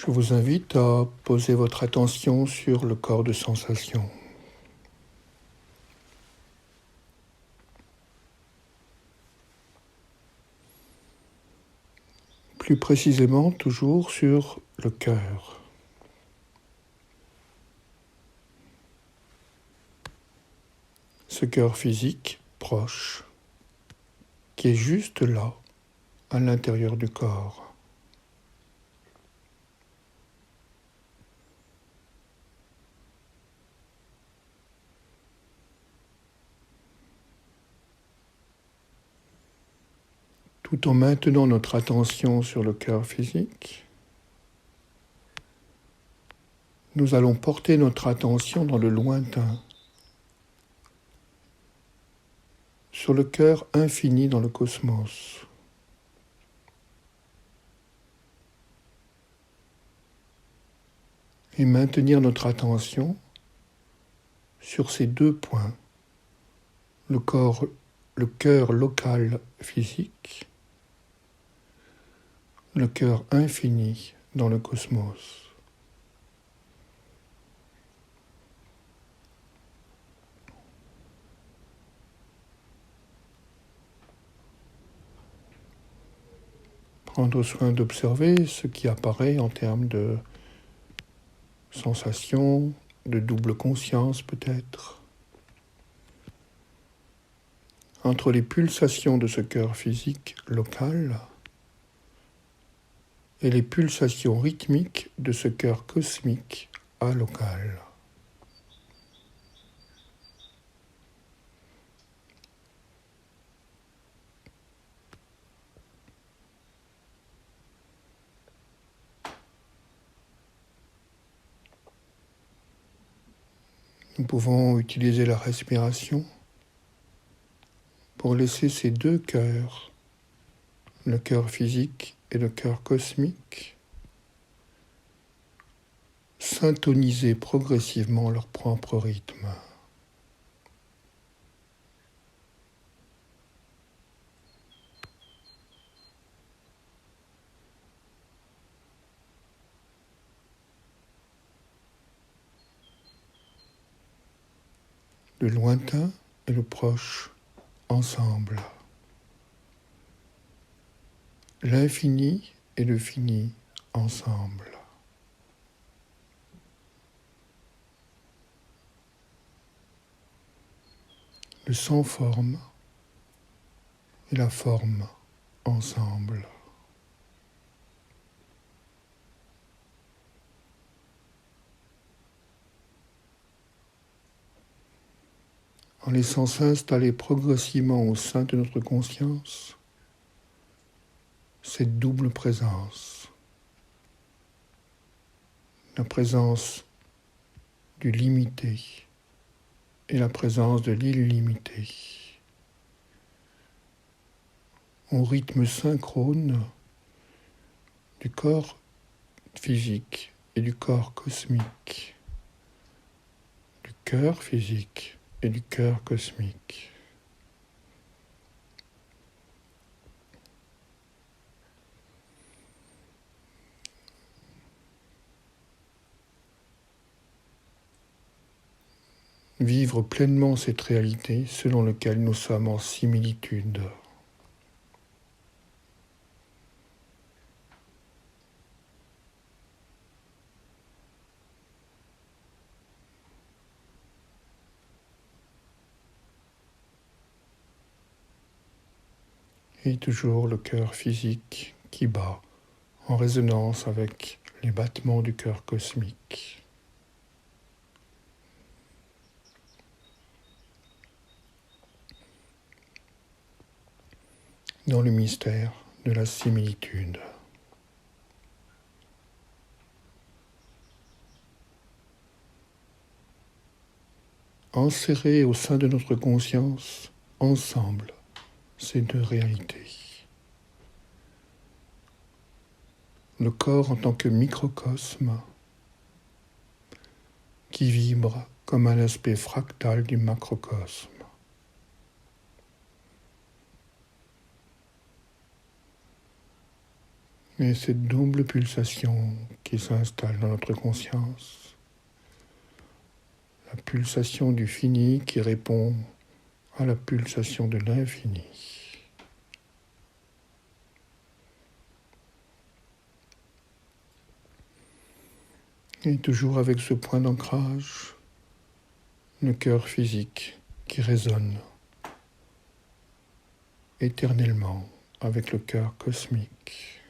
Je vous invite à poser votre attention sur le corps de sensation. Plus précisément, toujours sur le cœur. Ce cœur physique proche, qui est juste là, à l'intérieur du corps. Tout en maintenant notre attention sur le cœur physique, nous allons porter notre attention dans le lointain, sur le cœur infini dans le cosmos. Et maintenir notre attention sur ces deux points, le cœur local physique, le cœur infini dans le cosmos. Prendre soin d'observer ce qui apparaît en termes de sensations, de double conscience peut-être. Entre les pulsations de ce cœur physique local et les pulsations rythmiques de ce cœur cosmique alocal. Nous pouvons utiliser la respiration pour laisser ces deux cœurs, le cœur physique et le cœur cosmique, syntoniser progressivement leur propre rythme. Le lointain et le proche ensemble. L'infini et le fini ensemble. Le sans forme et la forme ensemble. En laissant s'installer progressivement au sein de notre conscience cette double présence. La présence du limité et la présence de l'illimité. Au rythme synchrone du corps physique et du corps cosmique, du cœur physique et du cœur cosmique. Vivre pleinement cette réalité selon laquelle nous sommes en similitude. Et toujours le cœur physique qui bat en résonance avec les battements du cœur cosmique. Dans le mystère de la similitude. Enserrer au sein de notre conscience, ensemble, ces deux réalités. Le corps en tant que microcosme qui vibre comme un aspect fractal du macrocosme. Et cette double pulsation qui s'installe dans notre conscience, la pulsation du fini qui répond à la pulsation de l'infini. Et toujours avec ce point d'ancrage, le cœur physique qui résonne éternellement avec le cœur cosmique.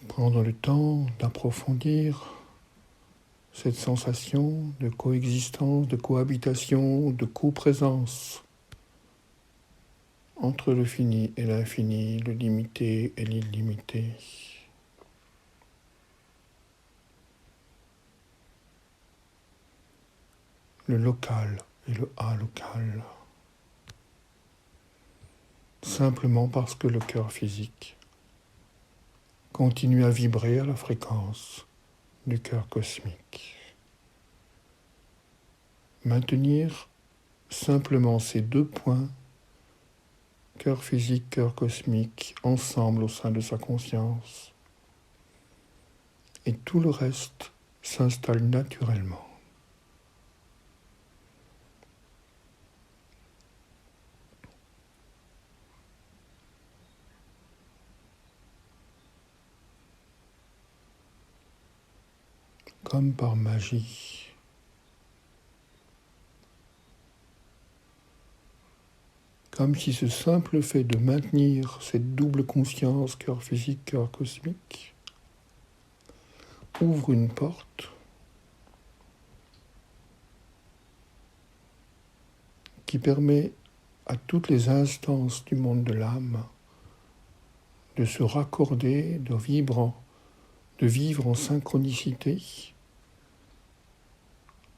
Prendre le temps d'approfondir cette sensation de coexistence, de cohabitation, de coprésence entre le fini et l'infini, le limité et l'illimité. Le local et le alocal. Simplement parce que le cœur physique continue à vibrer à la fréquence du cœur cosmique. Maintenir simplement ces deux points, cœur physique, cœur cosmique, ensemble au sein de sa conscience, et tout le reste s'installe naturellement. Comme par magie. Comme si ce simple fait de maintenir cette double conscience, cœur physique, cœur cosmique, ouvre une porte qui permet à toutes les instances du monde de l'âme de se raccorder, de vivre en synchronicité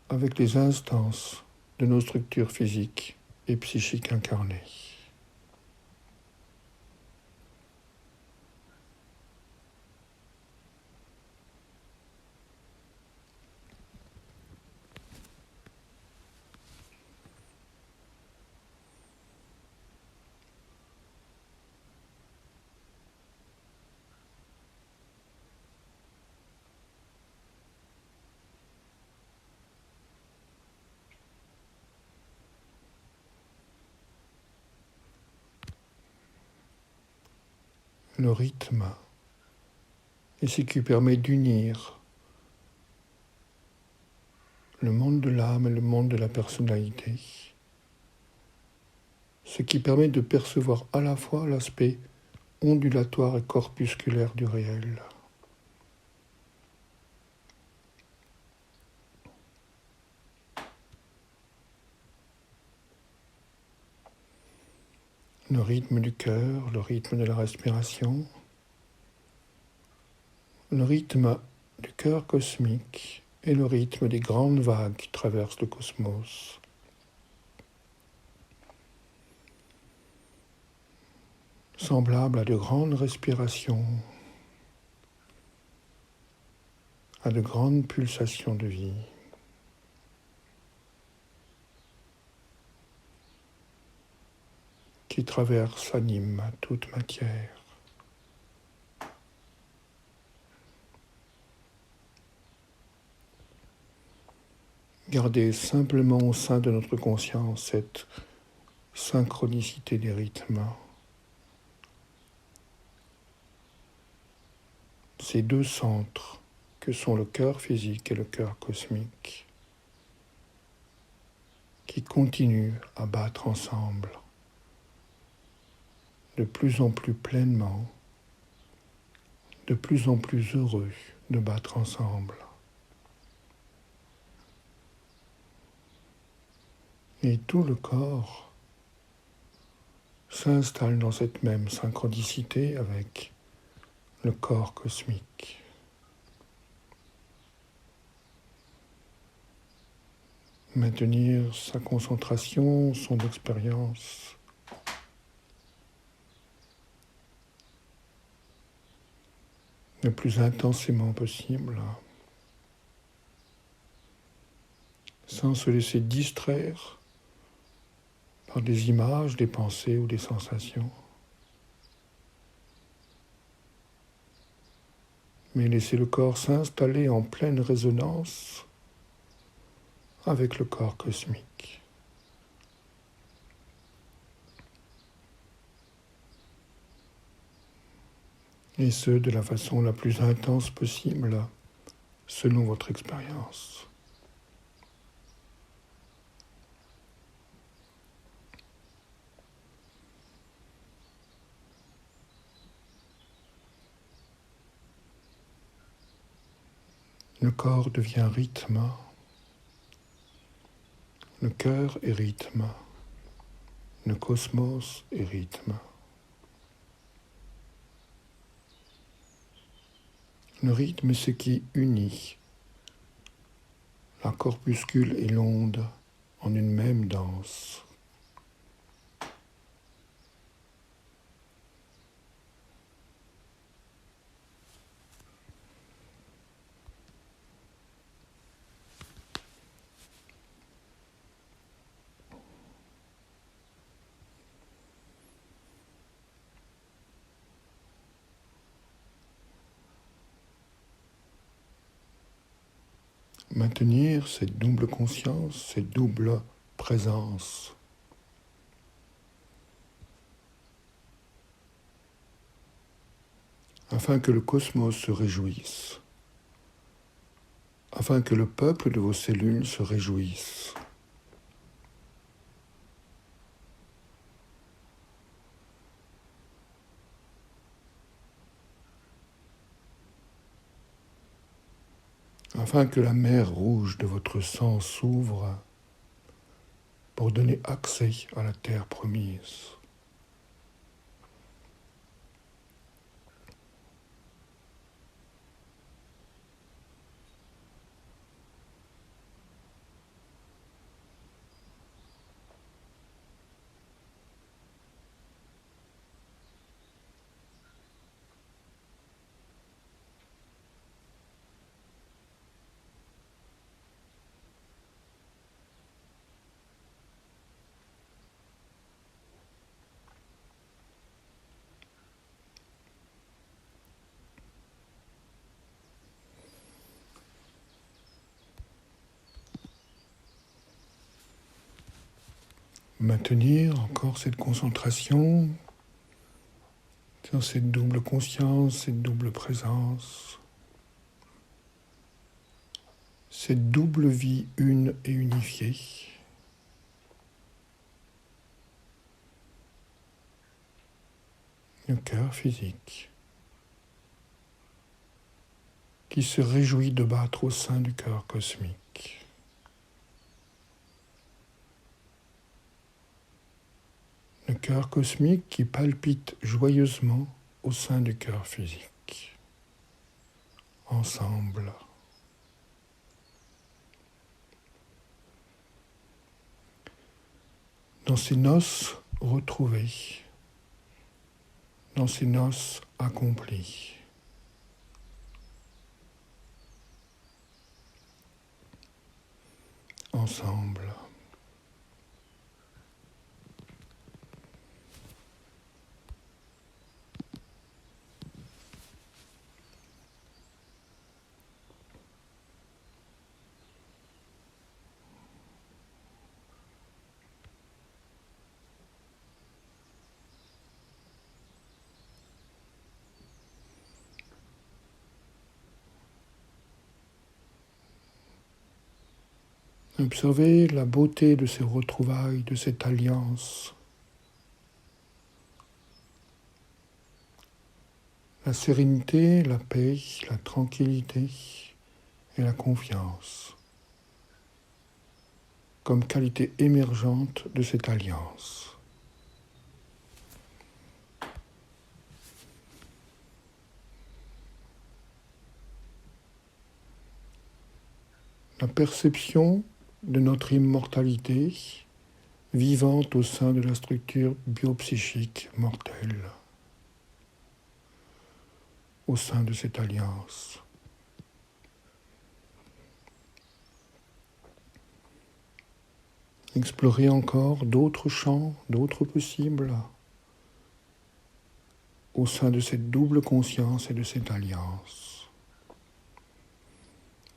avec les instances de nos structures physiques et psychiques incarnées. Le rythme est ce qui permet d'unir le monde de l'âme et le monde de la personnalité, ce qui permet de percevoir à la fois l'aspect ondulatoire et corpusculaire du réel. Le rythme du cœur, le rythme de la respiration, le rythme du cœur cosmique et le rythme des grandes vagues qui traversent le cosmos. Semblable à de grandes respirations, à de grandes pulsations de vie. Qui traverse, anime toute matière. Gardez simplement au sein de notre conscience cette synchronicité des rythmes. Ces deux centres que sont le cœur physique et le cœur cosmique qui continuent à battre ensemble de plus en plus pleinement, de plus en plus heureux de battre ensemble. Et tout le corps s'installe dans cette même synchronicité avec le corps cosmique. Maintenir sa concentration, son expérience le plus intensément possible. sans se laisser distraire par des images, des pensées ou des sensations. Mais laisser le corps s'installer en pleine résonance avec le corps cosmique. Et ce, de la façon la plus intense possible, selon votre expérience. Le corps devient rythme, le cœur est rythme, le cosmos est rythme. Le rythme est ce qui unit la corpuscule et l'onde en une même danse. Maintenir cette double conscience, cette double présence. Afin que le cosmos se réjouisse, afin que le peuple de vos cellules se réjouisse. Afin que la mer rouge de votre sang s'ouvre pour donner accès à la terre promise. Maintenir encore cette concentration sur cette double conscience, cette double présence, cette double vie une et unifiée. Le cœur physique qui se réjouit de battre au sein du cœur cosmique. Le cœur cosmique qui palpite joyeusement au sein du cœur physique. Ensemble. Dans ces noces retrouvées, dans ces noces accomplies. Ensemble. Observez la beauté de ces retrouvailles, de cette alliance. La sérénité, la paix, la tranquillité et la confiance comme qualité émergente de cette alliance. La perception de notre immortalité vivante au sein de la structure biopsychique mortelle, au sein de cette alliance. Explorez encore d'autres champs, d'autres possibles au sein de cette double conscience et de cette alliance,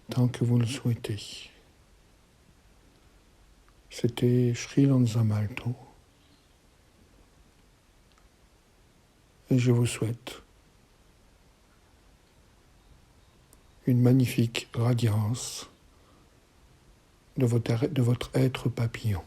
tant que vous le souhaitez. C'était Sri Lanzamalto et je vous souhaite une magnifique radiance de votre être papillon.